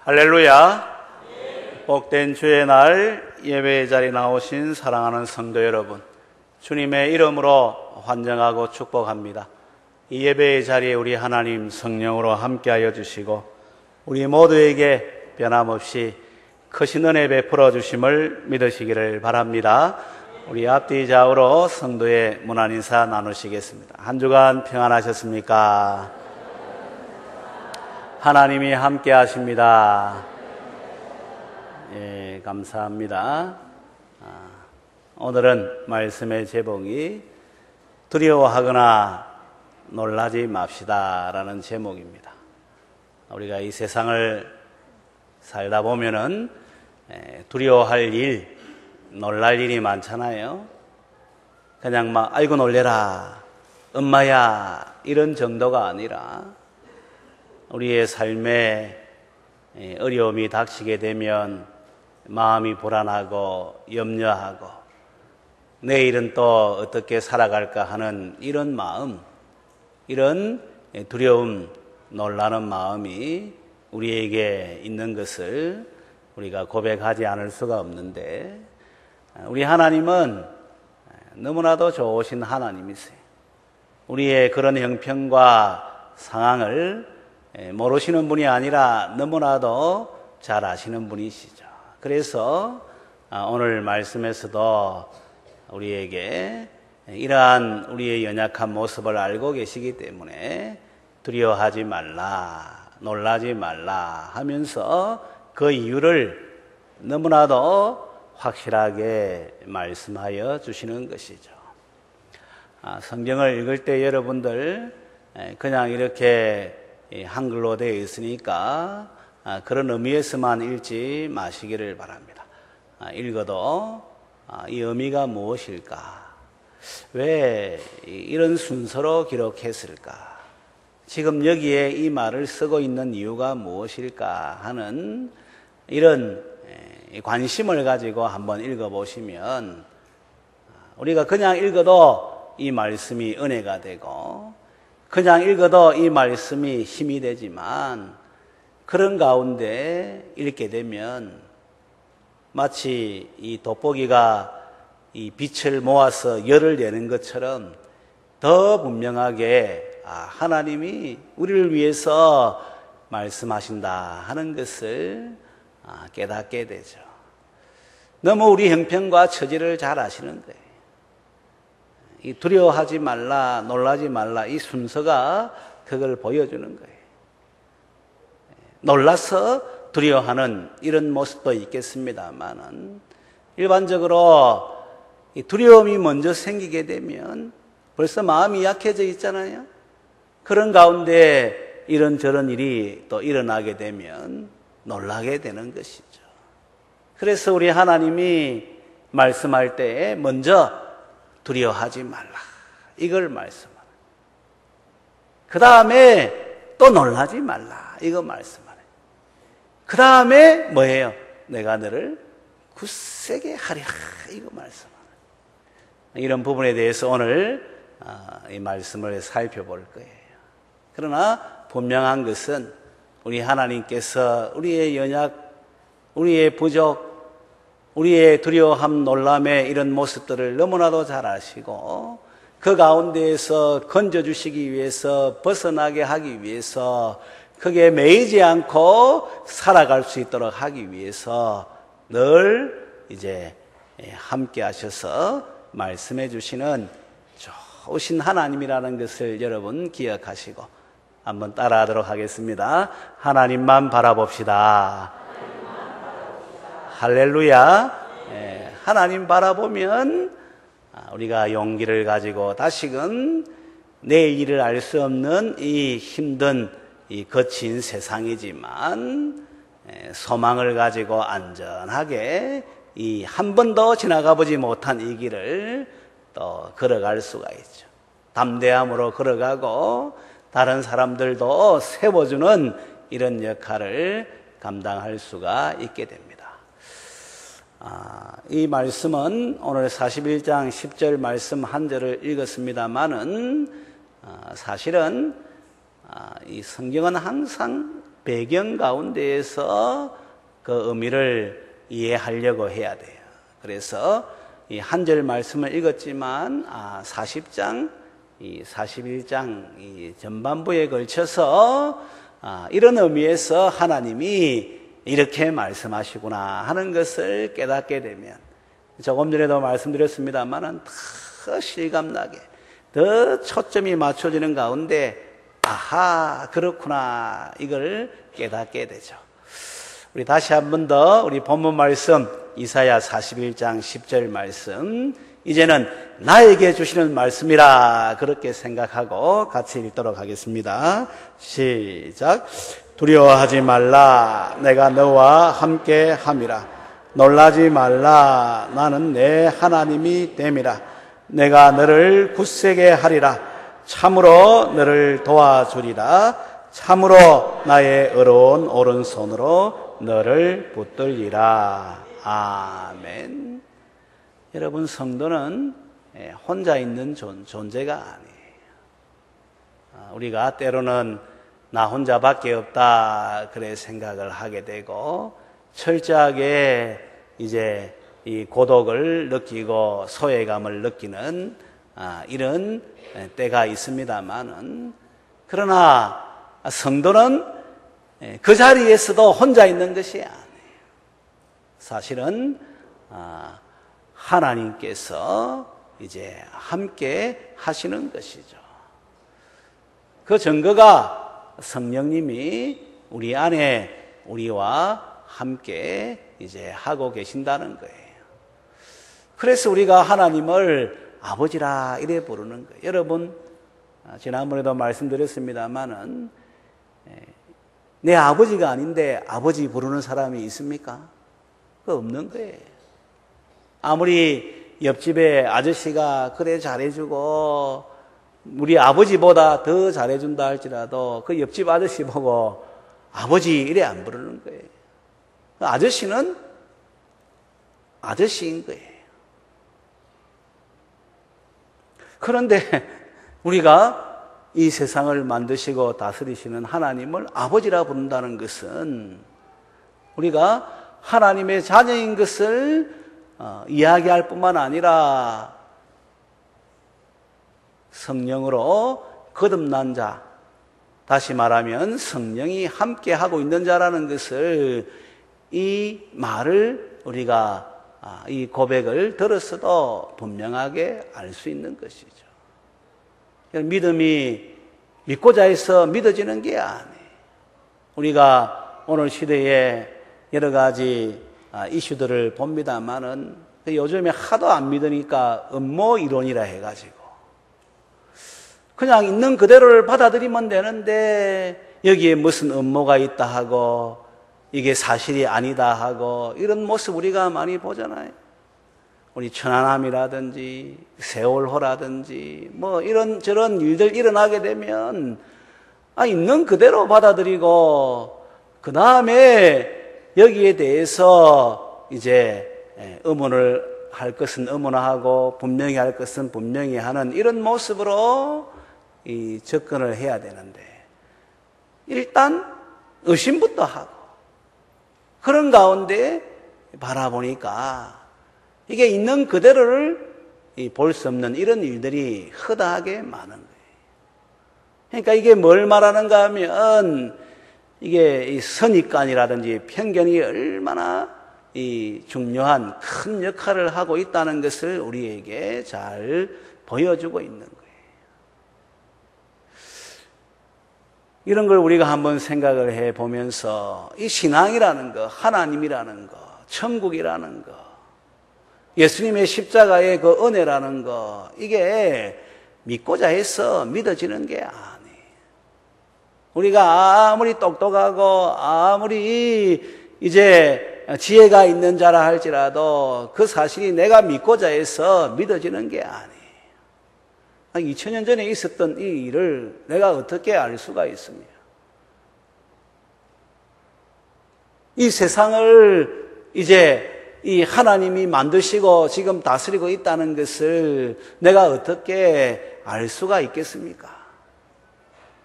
할렐루야. 복된 주의 날 예배의 자리에 나오신 사랑하는 성도 여러분, 주님의 이름으로 환영하고 축복합니다. 이 예배의 자리에 우리 하나님 성령으로 함께하여 주시고 우리 모두에게 변함없이 크신 은혜 베풀어 주심을 믿으시기를 바랍니다. 우리 앞뒤 좌우로 성도의 문안 인사 나누시겠습니다. 한 주간 평안하셨습니까? 하나님이 함께 하십니다. 예, 감사합니다. 오늘은 말씀의 제목이 두려워하거나 놀라지 맙시다 라는 제목입니다. 우리가 이 세상을 살다 보면은 두려워할 일, 놀랄 일이 많잖아요. 그냥 막 아이고 놀래라, 엄마야 이런 정도가 아니라 우리의 삶에 어려움이 닥치게 되면 마음이 불안하고 염려하고 내일은 또 어떻게 살아갈까 하는 이런 마음, 이런 두려움, 놀라는 마음이 우리에게 있는 것을 우리가 고백하지 않을 수가 없는데, 우리 하나님은 너무나도 좋으신 하나님이세요. 우리의 그런 형편과 상황을 모르시는 분이 아니라 너무나도 잘 아시는 분이시죠. 그래서 오늘 말씀에서도 우리에게 이러한 우리의 연약한 모습을 알고 계시기 때문에 두려워하지 말라, 놀라지 말라 하면서 그 이유를 너무나도 확실하게 말씀하여 주시는 것이죠. 성경을 읽을 때 여러분들 그냥 이렇게 한글로 되어 있으니까 그런 의미에서만 읽지 마시기를 바랍니다. 읽어도 이 의미가 무엇일까? 왜 이런 순서로 기록했을까? 지금 여기에 이 말을 쓰고 있는 이유가 무엇일까 하는 이런 관심을 가지고 한번 읽어보시면 우리가 그냥 읽어도 이 말씀이 은혜가 되고 그냥 읽어도 이 말씀이 힘이 되지만 그런 가운데 읽게 되면 마치 이 돋보기가 이 빛을 모아서 열을 내는 것처럼 더 분명하게 하나님이 우리를 위해서 말씀하신다 하는 것을 깨닫게 되죠. 너무 우리 형편과 처지를 잘 아시는 거예요. 이 두려워하지 말라, 놀라지 말라, 이 순서가 그걸 보여주는 거예요. 놀라서 두려워하는 이런 모습도 있겠습니다만은 일반적으로 이 두려움이 먼저 생기게 되면 벌써 마음이 약해져 있잖아요. 그런 가운데 이런저런 일이 또 일어나게 되면 놀라게 되는 것이죠. 그래서 우리 하나님이 말씀할 때 먼저 두려워하지 말라, 이걸 말씀하라. 그 다음에 또 놀라지 말라, 이거 말씀하라. 그 다음에 뭐예요? 내가 너를 굳세게 하리라, 이거 말씀하라. 이런 부분에 대해서 오늘 이 말씀을 살펴볼 거예요. 그러나 분명한 것은 우리 하나님께서 우리의 연약, 우리의 부족, 우리의 두려워함, 놀람의 이런 모습들을 너무나도 잘 아시고 그 가운데에서 건져주시기 위해서, 벗어나게 하기 위해서, 거기에 매이지 않고 살아갈 수 있도록 하기 위해서 늘 이제 함께 하셔서 말씀해 주시는 좋으신 하나님이라는 것을 여러분 기억하시고 한번 따라하도록 하겠습니다. 하나님만 바라봅시다. 할렐루야. 하나님 바라보면 우리가 용기를 가지고 다시금 내일을 알 수 없는 이 힘든 이 거친 세상이지만 소망을 가지고 안전하게 이 한 번도 지나가 보지 못한 이 길을 또 걸어갈 수가 있죠. 담대함으로 걸어가고 다른 사람들도 세워주는 이런 역할을 감당할 수가 있게 됩니다. 이 말씀은 오늘 41장 10절 말씀 한 절을 읽었습니다마는 사실은 이 성경은 항상 배경 가운데에서 그 의미를 이해하려고 해야 돼요. 그래서 이 한 절 말씀을 읽었지만 40장, 이 41장 이 전반부에 걸쳐서 이런 의미에서 하나님이 이렇게 말씀하시구나 하는 것을 깨닫게 되면, 조금 전에도 말씀드렸습니다만은 더 실감나게, 더 초점이 맞춰지는 가운데 아하, 그렇구나, 이걸 깨닫게 되죠. 우리 다시 한 번 더 우리 본문 말씀 이사야 41장 10절 말씀, 이제는 나에게 주시는 말씀이라 그렇게 생각하고 같이 읽도록 하겠습니다. 시작. 두려워하지 말라, 내가 너와 함께 함이라. 놀라지 말라, 나는 내 하나님이 됨이라. 내가 너를 굳세게 하리라. 참으로 너를 도와주리라. 참으로 나의 의로운 오른손으로 너를 붙들리라. 아멘. 여러분, 성도는 혼자 있는 존재가 아니에요. 우리가 때로는 나 혼자밖에 없다 그래 생각을 하게 되고, 철저하게 이제 이 고독을 느끼고 소외감을 느끼는 이런 때가 있습니다만은, 그러나 성도는 그 자리에서도 혼자 있는 것이 아니에요. 사실은 하나님께서 이제 함께 하시는 것이죠. 그 증거가 성령님이 우리 안에 우리와 함께 이제 하고 계신다는 거예요. 그래서 우리가 하나님을 아버지라 이래 부르는 거예요. 여러분, 지난번에도 말씀드렸습니다만은 내 아버지가 아닌데 아버지 부르는 사람이 있습니까? 그거 없는 거예요. 아무리 옆집에 아저씨가 그래 잘해주고 우리 아버지보다 더 잘해준다 할지라도 그 옆집 아저씨 보고 아버지 이래 안 부르는 거예요. 그 아저씨는 아저씨인 거예요. 그런데 우리가 이 세상을 만드시고 다스리시는 하나님을 아버지라 부른다는 것은 우리가 하나님의 자녀인 것을 이야기할 뿐만 아니라 성령으로 거듭난 자, 다시 말하면 성령이 함께 하고 있는 자라는 것을, 이 말을 우리가 이 고백을 들었어도 분명하게 알 수 있는 것이죠. 믿음이 믿고자 해서 믿어지는 게 아니에요. 우리가 오늘 시대에 여러 가지 이슈들을 봅니다만은 요즘에 하도 안 믿으니까 음모 이론이라 해가지고 그냥 있는 그대로를 받아들이면 되는데 여기에 무슨 음모가 있다 하고 이게 사실이 아니다 하고 이런 모습 우리가 많이 보잖아요. 우리 천안함이라든지 세월호라든지 뭐 이런저런 일들 일어나게 되면 있는 그대로 받아들이고 그 다음에 여기에 대해서 이제 의문을 할 것은 의문하고 분명히 할 것은 분명히 하는 이런 모습으로 이 접근을 해야 되는데, 일단 의심부터 하고 그런 가운데 바라보니까 이게 있는 그대로를 볼 수 없는 이런 일들이 허다하게 많은 거예요. 그러니까 이게 뭘 말하는가 하면 이게 이 선입관이라든지 편견이 얼마나 이 중요한 큰 역할을 하고 있다는 것을 우리에게 잘 보여주고 있는 거예요. 이런 걸 우리가 한번 생각을 해보면서 이 신앙이라는 거, 하나님이라는 거, 천국이라는 거, 예수님의 십자가의 그 은혜라는 거, 이게 믿고자 해서 믿어지는 게 아니에요. 우리가 아무리 똑똑하고 아무리 이제 지혜가 있는 자라 할지라도 그 사실이 내가 믿고자 해서 믿어지는 게 아니에요. 2000년 전에 있었던 이 일을 내가 어떻게 알 수가 있습니까? 이 세상을 이제 이 하나님이 만드시고 지금 다스리고 있다는 것을 내가 어떻게 알 수가 있겠습니까?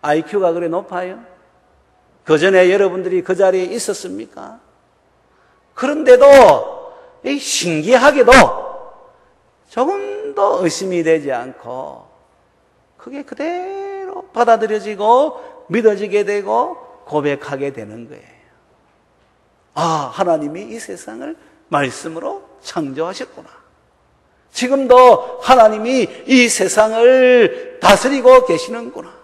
IQ가 그래 높아요? 그 전에 여러분들이 그 자리에 있었습니까? 그런데도 신기하게도 조금도 의심이 되지 않고 그게 그대로 받아들여지고 믿어지게 되고 고백하게 되는 거예요. 아, 하나님이 이 세상을 말씀으로 창조하셨구나. 지금도 하나님이 이 세상을 다스리고 계시는구나.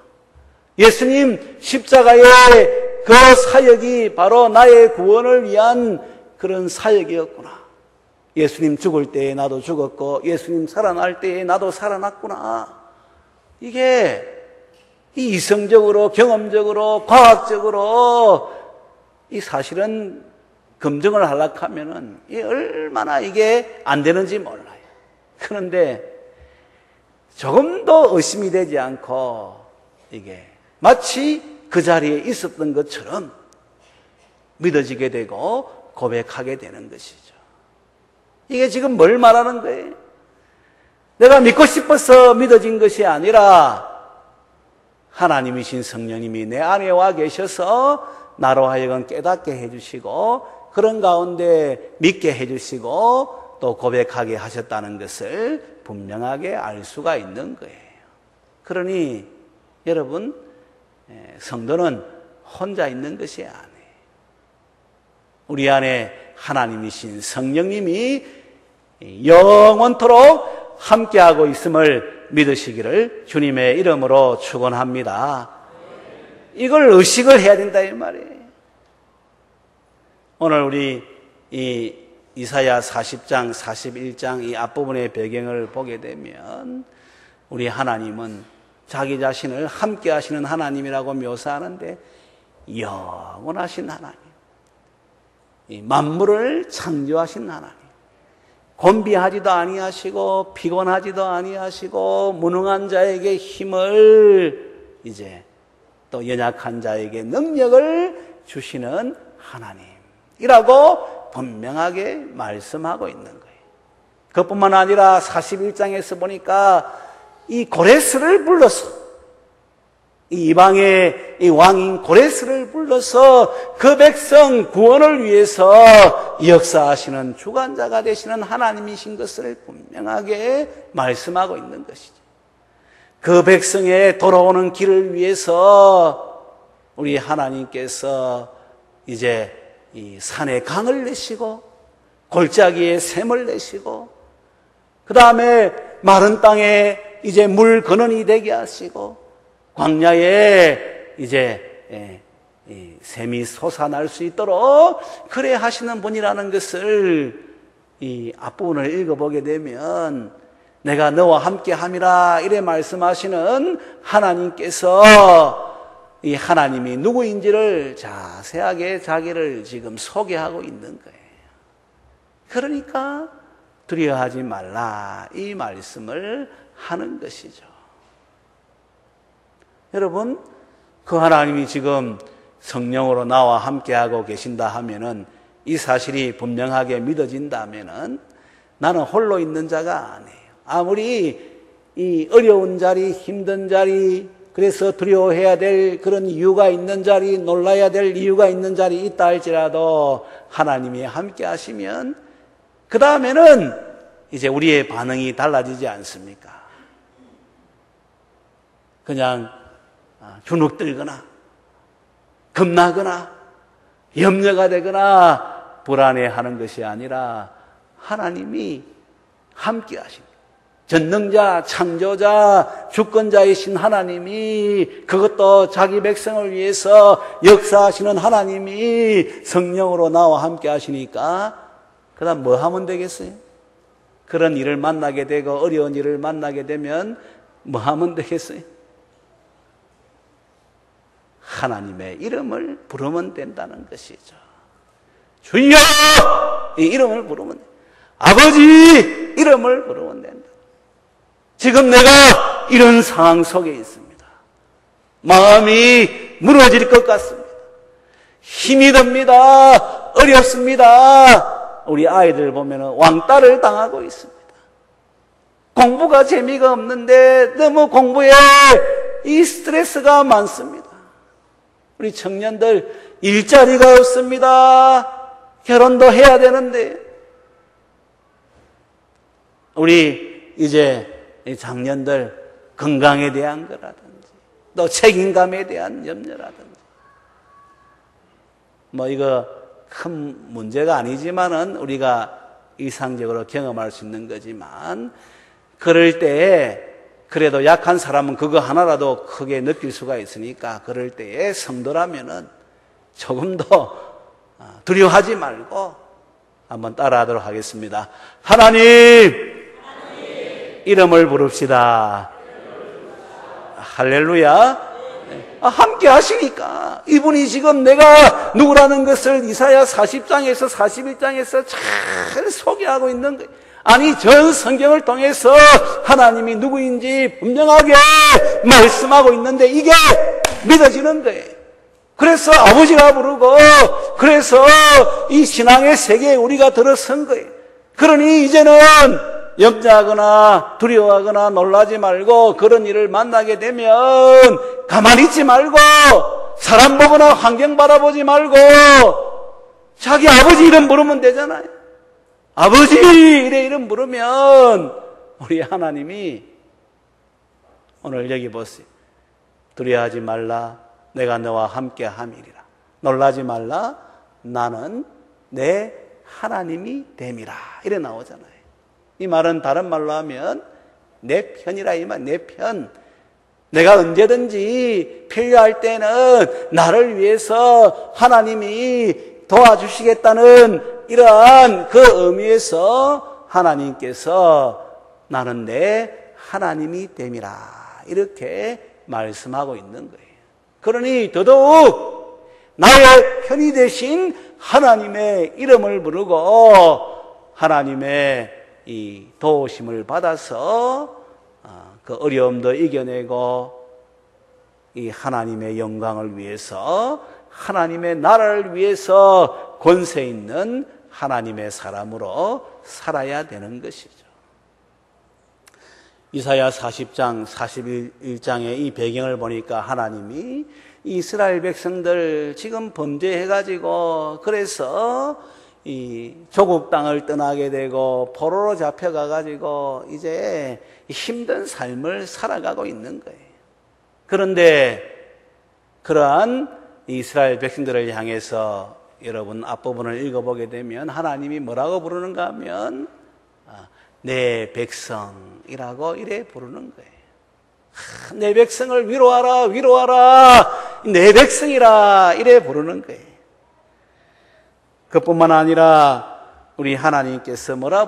예수님 십자가의 그 사역이 바로 나의 구원을 위한 그런 사역이었구나. 예수님 죽을 때에 나도 죽었고 예수님 살아날 때에 나도 살아났구나. 이게 이성적으로 경험적으로 과학적으로 이 사실은 검증을 하려고 하면은 얼마나 이게 안 되는지 몰라요. 그런데 조금도 의심이 되지 않고 이게 마치 그 자리에 있었던 것처럼 믿어지게 되고 고백하게 되는 것이죠. 이게 지금 뭘 말하는 거예요? 내가 믿고 싶어서 믿어진 것이 아니라 하나님이신 성령님이 내 안에 와 계셔서 나로 하여금 깨닫게 해주시고 그런 가운데 믿게 해주시고 또 고백하게 하셨다는 것을 분명하게 알 수가 있는 거예요. 그러니 여러분, 성도는 혼자 있는 것이 아니에요. 우리 안에 하나님이신 성령님이 영원토록 함께하고 있음을 믿으시기를 주님의 이름으로 축원합니다. 이걸 의식을 해야 된다 이 말이에요. 오늘 우리 이 이사야 40장, 41장 이 앞부분의 배경을 보게 되면 우리 하나님은 자기 자신을 함께 하시는 하나님이라고 묘사하는데 영원하신 하나님, 이 만물을 창조하신 하나님, 곤비하지도 아니하시고 피곤하지도 아니하시고 무능한 자에게 힘을 이제 또 연약한 자에게 능력을 주시는 하나님이라고 분명하게 말씀하고 있는 거예요. 그뿐만 아니라 41장에서 보니까 이 고레스를 불러서 이 이방의 이 왕인 고레스를 불러서 그 백성 구원을 위해서 역사하시는 주관자가 되시는 하나님이신 것을 분명하게 말씀하고 있는 것이죠. 그 백성의 돌아오는 길을 위해서 우리 하나님께서 이제 이 산에 강을 내시고 골짜기에 샘을 내시고 그 다음에 마른 땅에 이제 물 근원이 되게 하시고 광야에 이제 샘이 솟아날 수 있도록 그래 하시는 분이라는 것을 이 앞부분을 읽어보게 되면 내가 너와 함께 함이라 이래 말씀하시는 하나님께서 이 하나님이 누구인지를 자세하게 자기를 지금 소개하고 있는 거예요. 그러니까 두려워하지 말라 이 말씀을 하는 것이죠. 여러분, 그 하나님이 지금 성령으로 나와 함께하고 계신다 하면은 이 사실이 분명하게 믿어진다면은 나는 홀로 있는 자가 아니에요. 아무리 이 어려운 자리, 힘든 자리, 그래서 두려워해야 될 그런 이유가 있는 자리, 놀라야 될 이유가 있는 자리 있다 할지라도 하나님이 함께 하시면 그 다음에는 이제 우리의 반응이 달라지지 않습니까? 그냥 주눅들거나 겁나거나 염려가 되거나 불안해하는 것이 아니라 하나님이 함께 하십니다. 전능자, 창조자, 주권자이신 하나님이 그것도 자기 백성을 위해서 역사하시는 하나님이 성령으로 나와 함께 하시니까 그 다음 뭐 하면 되겠어요? 그런 일을 만나게 되고 어려운 일을 만나게 되면 뭐 하면 되겠어요? 하나님의 이름을 부르면 된다는 것이죠. 주여! 이 이름을 부르면 된다. 아버지! 이름을 부르면 된다. 지금 내가 이런 상황 속에 있습니다. 마음이 무너질 것 같습니다. 힘이 듭니다. 어렵습니다. 우리 아이들 보면 왕따를 당하고 있습니다. 공부가 재미가 없는데 너무 공부에 이 스트레스가 많습니다. 우리 청년들 일자리가 없습니다. 결혼도 해야 되는데. 우리 이제 장년들 건강에 대한 거라든지 또 책임감에 대한 염려라든지 뭐 이거 큰 문제가 아니지만은 우리가 일상적으로 경험할 수 있는 거지만 그럴 때에 그래도 약한 사람은 그거 하나라도 크게 느낄 수가 있으니까 그럴 때에 성도라면은 조금 더 두려워하지 말고 한번 따라하도록 하겠습니다. 하나님 이름을 부릅시다. 할렐루야. 함께 하시니까 이분이 지금 내가 누구라는 것을 이사야 40장에서 41장에서 잘 소개하고 있는 거예요. 아니 전 성경을 통해서 하나님이 누구인지 분명하게 말씀하고 있는데 이게 믿어지는 거예요. 그래서 아버지라 부르고 그래서 이 신앙의 세계에 우리가 들어선 거예요. 그러니 이제는 염려하거나 두려워하거나 놀라지 말고 그런 일을 만나게 되면 가만히 있지 말고 사람 보거나 환경 바라보지 말고 자기 아버지 이름 부르면 되잖아요. 아버지 이래 이름 부르면 우리 하나님이 오늘 여기 보세요. 두려워하지 말라. 내가 너와 함께 함이리라. 놀라지 말라. 나는 내 하나님이 됨이라. 이래 나오잖아요. 이 말은 다른 말로 하면 내 편이라 이 말, 내 편. 내가 언제든지 필요할 때는 나를 위해서 하나님이 도와주시겠다는 이러한 그 의미에서 하나님께서 나는 내 하나님이 됨이라 이렇게 말씀하고 있는 거예요. 그러니 더더욱 나의 편이 되신 하나님의 이름을 부르고 하나님의 이 도우심을 받아서 그 어려움도 이겨내고 이 하나님의 영광을 위해서 하나님의 나라를 위해서 권세 있는 하나님의 사람으로 살아야 되는 것이죠. 이사야 40장 41장의 이 배경을 보니까 하나님이 이스라엘 백성들 지금 범죄해가지고 그래서 이 조국 땅을 떠나게 되고 포로로 잡혀가가지고 이제 힘든 삶을 살아가고 있는 거예요. 그런데 그러한 이스라엘 백성들을 향해서 여러분 앞부분을 읽어보게 되면 하나님이 뭐라고 부르는가 하면 내 백성이라고 이래 부르는 거예요. 내 백성을 위로하라 위로하라 내 백성이라 이래 부르는 거예요. 그뿐만 아니라 우리 하나님께서 뭐라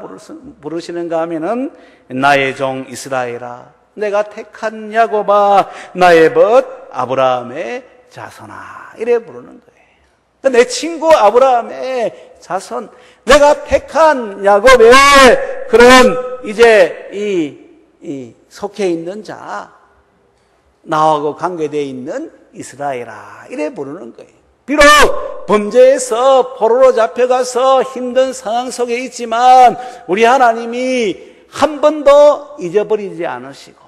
부르시는가 하면은 나의 종 이스라엘아 내가 택한 야곱아 나의 벗 아브라함의 자손아 이래 부르는 거예요. 내 친구 아브라함의 자손 내가 택한 야곱의 그런 이제 이 속해 있는 자 나하고 관계되어 있는 이스라엘아 이래 부르는 거예요. 비록 범죄에서 포로로 잡혀가서 힘든 상황 속에 있지만 우리 하나님이 한 번도 잊어버리지 않으시고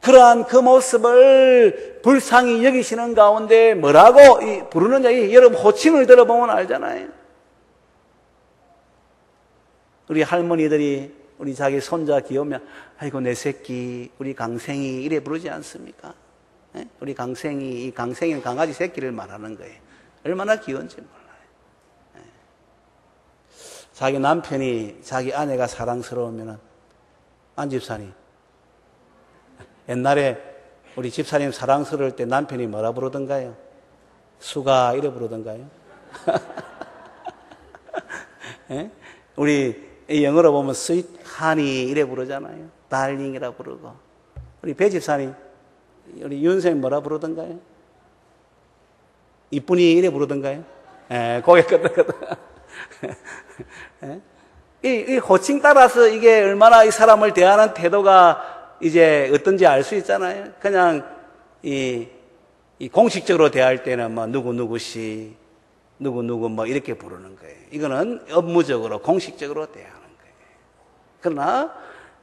그러한 그 모습을 불쌍히 여기시는 가운데 뭐라고 부르느냐 여러분 호칭을 들어보면 알잖아요. 우리 할머니들이 우리 자기 손자 귀여우면 아이고 내 새끼 우리 강생이 이래 부르지 않습니까? 네? 우리 강생이 이 강생이는 강아지 새끼를 말하는 거예요. 얼마나 귀여운지 몰라요. 네. 자기 남편이 자기 아내가 사랑스러우면 안 집사님 옛날에 우리 집사님 사랑스러울 때 남편이 뭐라 부르던가요? 수가 이래 부르던가요? 네? 우리 영어로 보면 sweet honey 이래 부르잖아요. darling이라 부르고 우리 배 집사님 우리 윤생 뭐라 부르던가요? 이쁜이 이래 부르던가요? 고개 끄덕끄덕. 이 호칭 따라서 이게 얼마나 이 사람을 대하는 태도가 이제 어떤지 알 수 있잖아요. 그냥 이 공식적으로 대할 때는 뭐 누구누구씨, 누구누구 뭐 이렇게 부르는 거예요. 이거는 업무적으로 공식적으로 대하는 거예요. 그러나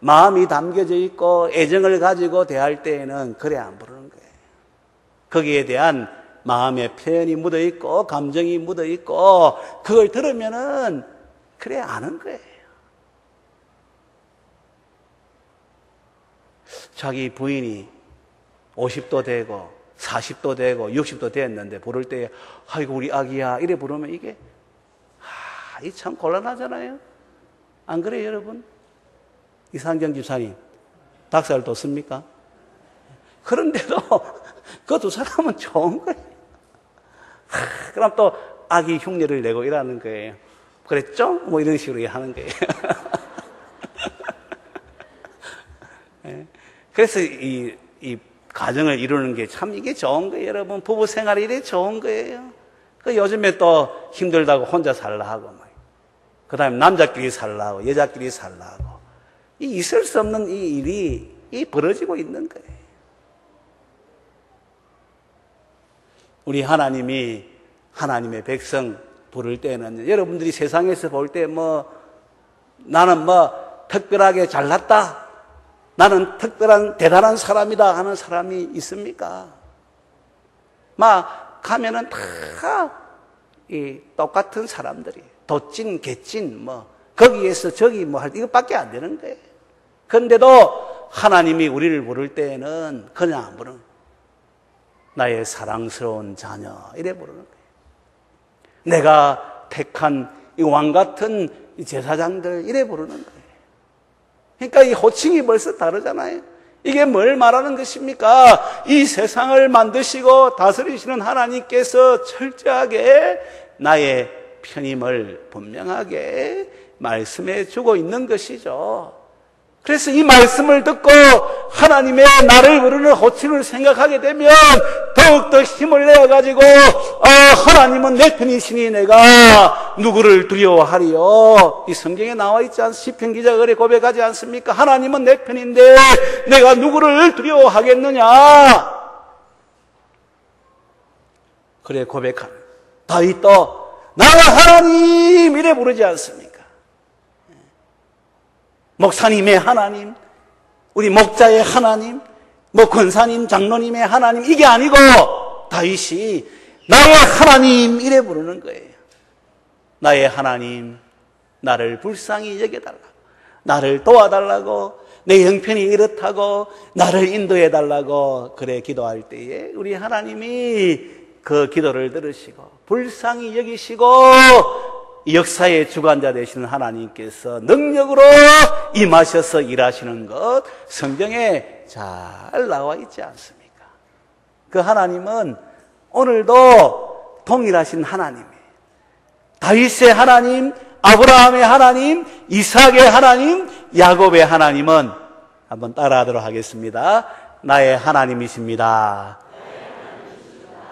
마음이 담겨져 있고 애정을 가지고 대할 때에는 그래 안 부르는 거예요. 거기에 대한 마음의 표현이 묻어있고 감정이 묻어있고 그걸 들으면은 그래 아는 거예요. 자기 부인이 50도 되고 40도 되고 60도 됐는데 부를 때 아이고 우리 아기야 이래 부르면 이게 이 참 곤란하잖아요. 안 그래요 여러분? 이상경 집사님 닭살 뒀습니까? 그런데도 그 두 사람은 좋은 거예요. 그럼 또 아기 흉내를 내고 이러는 거예요. 그랬죠? 뭐 이런 식으로 하는 거예요. 그래서 이 가정을 이루는 게 참 이게 좋은 거예요, 여러분. 부부 생활이 이래 좋은 거예요. 그 요즘에 또 힘들다고 혼자 살라 하고, 그 다음에 남자끼리 살라 하고, 여자끼리 살라 하고. 이 있을 수 없는 이 일이 벌어지고 있는 거예요. 우리 하나님이 하나님의 백성 부를 때는 여러분들이 세상에서 볼 때 나는 특별하게 잘났다. 나는 특별한 대단한 사람이다 하는 사람이 있습니까? 막 가면은 다 똑같은 사람들이 도찐 개찐 거기에서 저기 할 이것밖에 안 되는 거예요. 그런데도 하나님이 우리를 부를 때에는 그냥 안 부르는 거예요. 나의 사랑스러운 자녀 이래 부르는 거예요. 내가 택한 이 왕 같은 제사장들 이래 부르는 거예요. 그러니까 이 호칭이 벌써 다르잖아요. 이게 뭘 말하는 것입니까? 이 세상을 만드시고 다스리시는 하나님께서 철저하게 나의 편임을 분명하게 말씀해 주고 있는 것이죠. 그래서 이 말씀을 듣고 하나님의 나를 부르는 호칭을 생각하게 되면 더욱더 힘을 내어가지고 하나님은 내 편이시니 내가 누구를 두려워하리요. 이 성경에 나와 있지 않습니까? 시편 기자가 그래 고백하지 않습니까? 하나님은 내 편인데 내가 누구를 두려워하겠느냐. 그래 고백하는 다윗도 나가 하나님 이래 부르지 않습니까? 목사님의 하나님, 우리 목자의 하나님, 권사님, 장로님의 하나님 이게 아니고 다윗이 나의 하나님 이래 부르는 거예요. 나의 하나님, 나를 불쌍히 여겨달라고, 나를 도와달라고, 내 형편이 이렇다고 나를 인도해달라고 그래 기도할 때에 우리 하나님이 그 기도를 들으시고 불쌍히 여기시고 역사의 주관자 되시는 하나님께서 능력으로 임하셔서 일하시는 것 성경에 잘 나와 있지 않습니까? 그 하나님은 오늘도 동일하신 하나님이에요. 다윗의 하나님, 아브라함의 하나님, 이삭의 하나님, 야곱의 하나님은 한번 따라하도록 하겠습니다. 나의 하나님이십니다.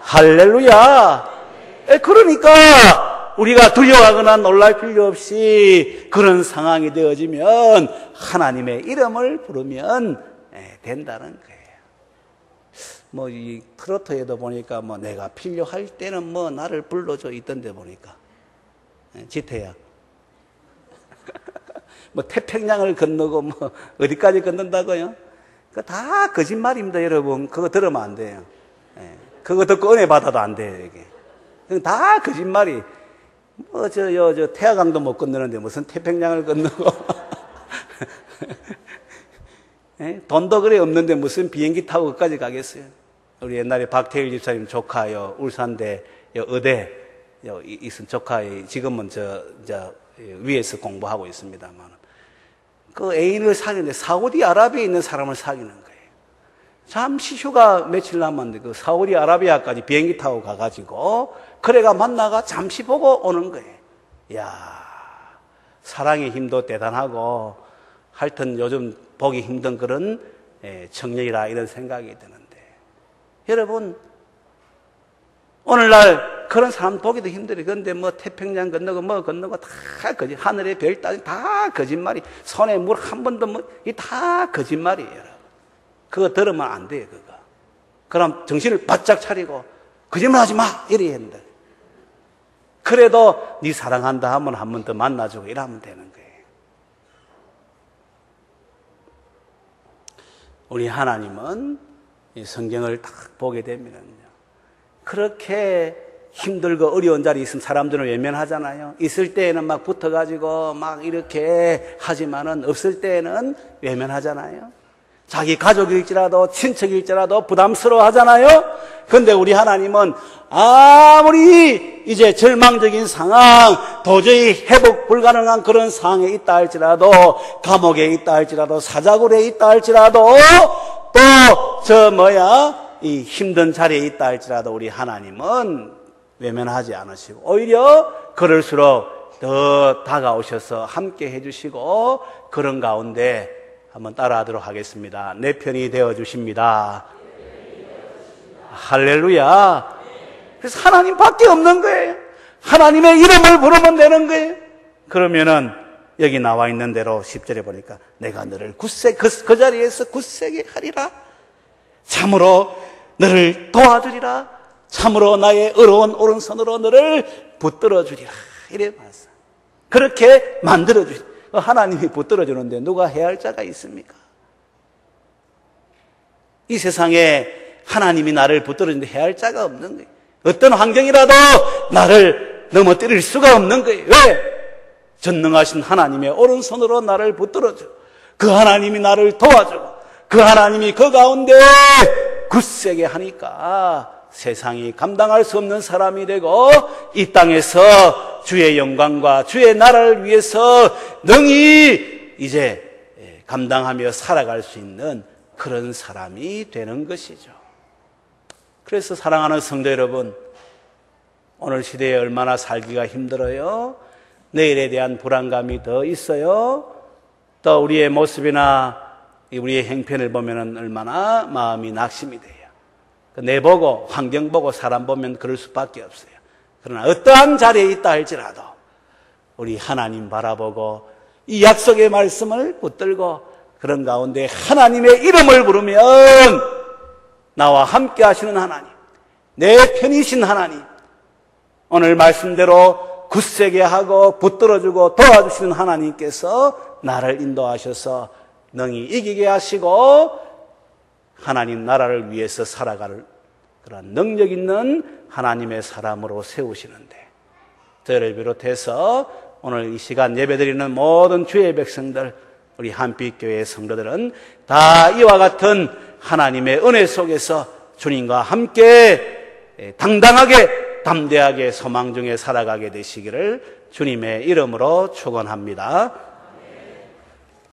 할렐루야. 그러니까 우리가 두려워하거나 놀랄 필요 없이 그런 상황이 되어지면 하나님의 이름을 부르면 된다는 거예요. 이 트로트에도 보니까 내가 필요할 때는 나를 불러줘 있던데 보니까. 지태야. 태평양을 건너고 어디까지 건넌다고요? 그거 다 거짓말입니다, 여러분. 그거 들으면 안 돼요. 그거 듣고 은혜 받아도 안 돼요, 이게. 그건 다 거짓말이. 저 태화강도 못 건너는데 무슨 태평양을 건너고. 돈도 그래 없는데 무슨 비행기 타고 거기까지 가겠어요? 우리 옛날에 박태일 집사님 조카요, 울산대, 의대, 있은 조카, 지금은 위에서 공부하고 있습니다만. 그 애인을 사귀는데 사우디아라비아에 있는 사람을 사귀는 거예요. 잠시 휴가 며칠 남았는데 그 사우디아라비아까지 비행기 타고 가가지고 그래가 만나가 잠시 보고 오는 거예요. 이야, 사랑의 힘도 대단하고 하여튼 요즘 보기 힘든 그런 청년이라 이런 생각이 드는데 여러분 오늘날 그런 사람 보기도 힘들어요. 그런데 태평양 건너고 건너고 다 거짓, 하늘의 별 따지 다 거짓말이, 손에 물 한 번도 이 다 거짓말이에요, 여러분. 그거 들으면 안 돼요, 그거. 그럼 정신을 바짝 차리고 거짓말 하지 마! 이래야 한다. 그래도 네 사랑한다 하면 한 번 더 만나주고 이러면 되는 거예요. 우리 하나님은 이 성경을 딱 보게 되면은요, 그렇게 힘들고 어려운 자리에 있으면 사람들은 외면하잖아요. 있을 때에는 막 붙어가지고 막 이렇게 하지만은 없을 때에는 외면하잖아요. 자기 가족일지라도 친척일지라도 부담스러워 하잖아요. 그런데 우리 하나님은 아무리 이제 절망적인 상황, 도저히 회복 불가능한 그런 상황에 있다 할지라도, 감옥에 있다 할지라도, 사자굴에 있다 할지라도, 또 이 힘든 자리에 있다 할지라도 우리 하나님은 외면하지 않으시고 오히려 그럴수록 더 다가오셔서 함께 해주시고, 그런 가운데 한번 따라하도록 하겠습니다. 내 편이 되어주십니다. 할렐루야. 그래서 하나님밖에 없는 거예요. 하나님의 이름을 부르면 되는 거예요. 그러면은 여기 나와 있는 대로 10절에 보니까 내가 너를 그 자리에서 굳세게 하리라. 참으로 너를 도와주리라. 참으로 나의 의로운 오른손으로 너를 붙들어 주리라. 이래 말씀. 그렇게 만들어 주리라. 하나님이 붙들어 주는데 누가 해야 할 자가 있습니까? 이 세상에 하나님이 나를 붙들어 주는데 해야 할 자가 없는 거예요. 어떤 환경이라도 나를 넘어뜨릴 수가 없는 거예요. 왜? 전능하신 하나님의 오른손으로 나를 붙들어 줘. 그 하나님이 나를 도와주고, 그 하나님이 그 가운데 굳세게 하니까 세상이 감당할 수 없는 사람이 되고, 이 땅에서 주의 영광과 주의 나라를 위해서 능히 이제 감당하며 살아갈 수 있는 그런 사람이 되는 것이죠. 그래서 사랑하는 성도 여러분, 오늘 시대에 얼마나 살기가 힘들어요? 내일에 대한 불안감이 더 있어요? 또 우리의 모습이나 우리의 행편을 보면 얼마나 마음이 낙심이 돼요. 내 보고, 환경 보고, 사람 보면 그럴 수밖에 없어요. 그러나 어떠한 자리에 있다 할지라도 우리 하나님 바라보고 이 약속의 말씀을 붙들고 그런 가운데 하나님의 이름을 부르면 나와 함께 하시는 하나님, 내 편이신 하나님, 오늘 말씀대로 굳세게 하고 붙들어주고 도와주시는 하나님께서 나를 인도하셔서 능히 이기게 하시고 하나님 나라를 위해서 살아갈 그런 능력 있는 하나님의 사람으로 세우시는데, 저를 비롯해서 오늘 이 시간 예배드리는 모든 주의 백성들, 우리 한빛교회 성도들은 다 이와 같은 하나님의 은혜 속에서 주님과 함께 당당하게 담대하게 소망 중에 살아가게 되시기를 주님의 이름으로 축원합니다.